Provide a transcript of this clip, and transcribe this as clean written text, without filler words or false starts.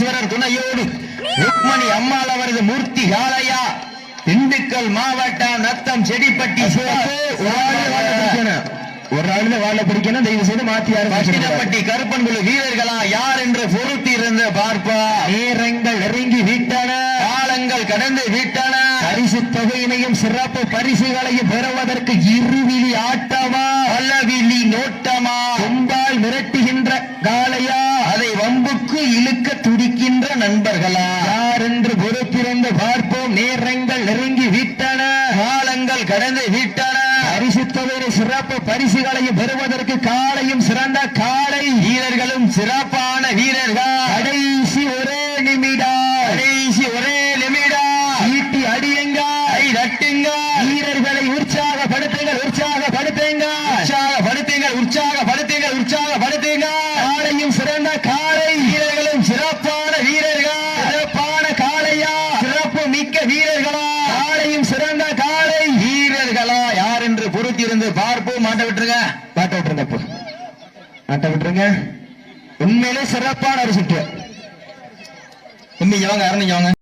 பரமேஸ்வரர் துணையோடு ருக்மணி அம்மாள் அவரது மூர்த்தி காளையா திண்டுக்கல் மாவட்டம் நத்தம் செடிப்பட்டி ஒரு ஆளுமே வாழ பிடிக்கணும். தயவு செய்து மாத்தியாரு கருப்பன்குழு வீரர்களா யார் என்று பொருத்தி இருந்து பார்ப்பா. நேரங்கள் நெருங்கி விட்டன, காலங்கள் கடந்து விட்டன. பரிசு தொகையினையும் சிறப்பு பரிசுகளையும் பெறுவதற்கு இருவிழி ஆட்டமா பலவிழி நோட்டமா? கொம்பால் மிரட்டுகின்ற காளையா, அதை வம்புக்கு இழுக்க துடிக்கின்ற நண்பர்களா? யார் என்று பொறுத்திருந்து பார்ப்போம். நேரங்கள் நெருங்கி விட்டன, காலங்கள் கடந்து விட்டன. பரிசு தொகையை சிறப்பு பரிசுகளையும் பெறுவதற்கு காளையும் சிறந்த காளை வீரர்களும் சிறப்பான வீரர்கள். கடைசி ஒரே நிமிடம், ஈட்டி அடியுங்க, தட்டுங்க, வீரர்களை உற்சாகப்படுத்துங்கள், உற்சாகப்படுத்துங்க. காளையும் சிறந்த காளை வீரர்களும் சிறப்பான வீரர்கள். சிறப்பான காளையா, சிறப்பு மிக்க வீரர்களா? காளையும் சிறந்த காளை வீரர்களா யார் என்று பொறுத்திருந்து பார்ப்போம். மாட்ட விட்டுருங்க. உண்மையிலே சிறப்பான ஒரு சுற்று. இவங்க